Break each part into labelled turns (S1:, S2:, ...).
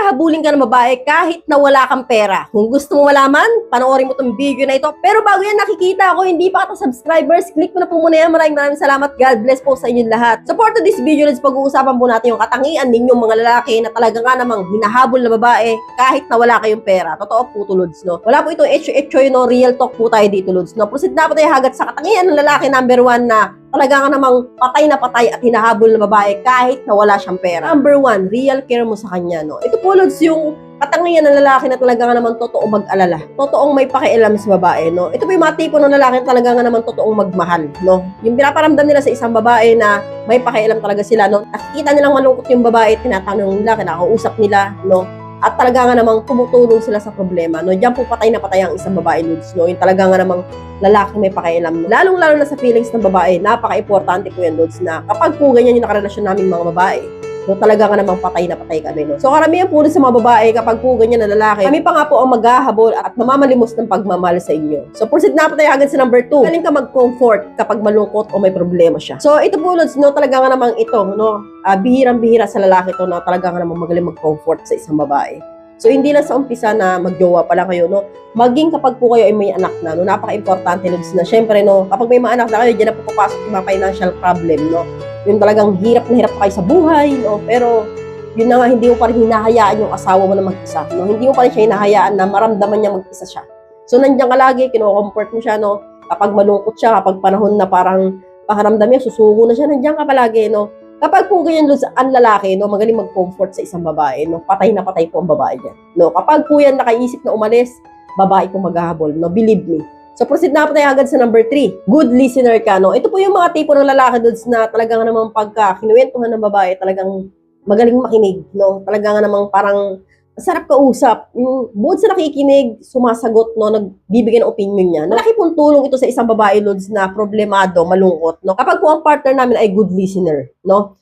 S1: hahabulin ka ng babae kahit na wala kang pera. Kung gusto mo malaman, panoorin mo tong video na ito. Pero bago yan, nakikita ako, hindi pa ka subscribers, click mo na po muna yan. Maraming salamat. God bless po sa inyong lahat. So for today's video, let's pag-uusapan po natin yung katangian ninyong mga lalaki na talaga nga namang hinahabol na babae kahit na wala kayong pera. Totoo po to, Lods, no? Wala po itong etcho-etcho, no? Real talk po tayo dito, Lods, no? Proceed na po tayo hagad sa katangian ng lalaki number 1 na talaga nga namang patay na patay at hinahabol na babae kahit na wala siyang pera. Number 1, real care mo sa kanya, no? Ito po, Lods, yung katangian ng lalaki na talaga nga naman totoo mag-alala. Totoong may pakialam sa babae, no? Ito po yung mga tipo ng lalaki na talaga nga naman totoong magmahal, no? Yung pinaparamdam nila sa isang babae na may pakialam talaga sila, no? Nakikita nilang malungkot yung babae, tinatanong nila, kinakausap nila, no? At talaga nga namang tumutulong sila sa problema, no? Diyan po patay na patay ang isang babae, Lods, no? Yung talaga nga namang lalaki may pakialam, no? Lalong-lalo na sa feelings ng babae, napaka-importante po yan, Lods, na kapag po ganyan yung nakarelasyon naming mga babae, no, talaga nga namang patay na patay kami, no? So karamihan po sa mga babae, kapag po ganyan na lalaki, kami pa nga po ang maghahabol at mamamalimos ng pagmamahal sa inyo. So proceed na po tayo agad sa number 2. Galing ka mag-comfort kapag malungkot o may problema siya. So ito po, Lods, no, talaga nga namang ito, no, bihirang-bihira sa lalaki to na talaga nga namang magaling mag-comfort sa isang babae. So, hindi lang sa umpisa na magjowa pa lang kayo, no? Maging kapag po kayo ay may anak na, no? Napaka-importante, Lods, na syempre, no? Kapag may mga anak na kayo, dyan na po papasok yung mga financial problem, no? Yung talagang hirap na hirap kayo sa buhay, no? Pero, yun na nga, hindi mo pa rin hinahayaan yung asawa mo na mag-isa, no? Hindi mo pa rin siya hinahayaan na maramdaman niya mag-isa siya. So, nandiyan ka lagi, kino-comfort mo siya, no? Kapag malungkot siya, kapag panahon na parang pakaramdam niya, susuko na siya, nandiyan ka palagi, no? Kapag po ganyan, Lods, ang lalaki, no, magaling mag-comfort sa isang babae, no, patay na patay po ang babae dyan. No, kapag po yan nakaisip na umalis, babae po maghahabol, no, believe me. So proceed na po tayo agad sa number 3. Good listener ka, no. Ito po yung mga tipo ng lalaki, Lods, na talagang namang pagka kinuwentuhan ng babae, talagang magaling makinig, no. Talagang namang parang sarap kausap. Yung bukod sa nakikinig, sumasagot, no, nagbibigay ng opinion niya. Malaki pong tulong ito sa isang babae, Lods, na problemado, malungkot, no. Kapag po ang partner namin ay good listener, no,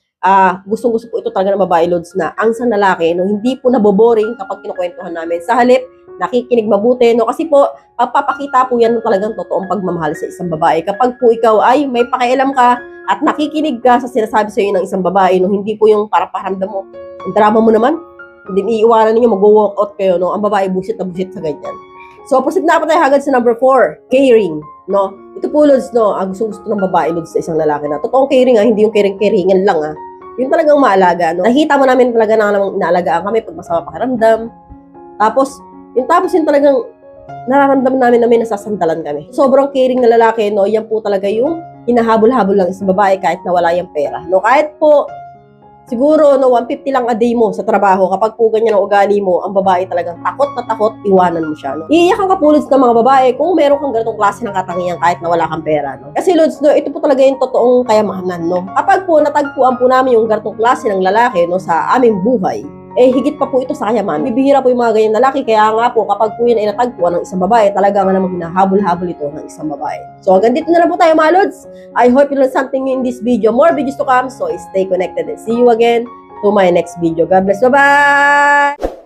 S1: gustong-gusto po ito talaga ng babae, Lods, na ang isang lalaki, no, hindi po naboboring kapag kinukwentuhan namin. Sa halip, nakikinig mabuti, no, kasi po, papakita po yan ng talagang totoong pagmamahal sa isang babae. Kapag po ikaw ay may pakialam ka at nakikinig ka sa sinasabi sa iyo ng isang babae, no, hindi po yung para paramdam mo, ang drama mo naman, hindi iiwanan ninyo, mag-walk out kayo, no? Ang babae busit na busit sa ganyan. So, proceed na po tayo hagad sa number 4, caring, no? Ito po, Lods, no, gusto ng babae, Lods, sa isang lalaki na. Totoong caring, hindi yung caring-caringan lang, Yung talagang maalaga, no? Nakita mo namin talaga na namang inaalagaan kami pag masama pakiramdam. Tapos yung talagang nararamdaman namin na may nasasandalan kami. Sobrang caring na lalaki, no? Yan po talaga yung hinahabol-habol lang isang babae kahit nawala yung pera, no? Kahit po siguro, no, 150 lang a day mo sa trabaho, kapag po ganyan ang ugali mo, ang babae talagang takot na takot, iwanan mo siya, no? Iiyak ang kapulod ng mga babae kung meron kang ganitong klase ng katangian kahit na wala kang pera, no? Kasi, Lods, no, ito po talaga yung totoong kayamanan, no? Kapag po natagpuan po namin yung ganitong klase ng lalaki, no, sa aming buhay, higit pa po ito sa kayamanan. Bibihira po yung mga ganyan lalaki, kaya nga po, kapag po yun ay natagpuan ng isang babae, talaga nga namang hinahabol-habol ito ng isang babae. So, hanggang dito na lang po tayo, mga Lods. I hope you learned something in this video. More videos to come, so stay connected and see you again to my next video. God bless. Bye-bye!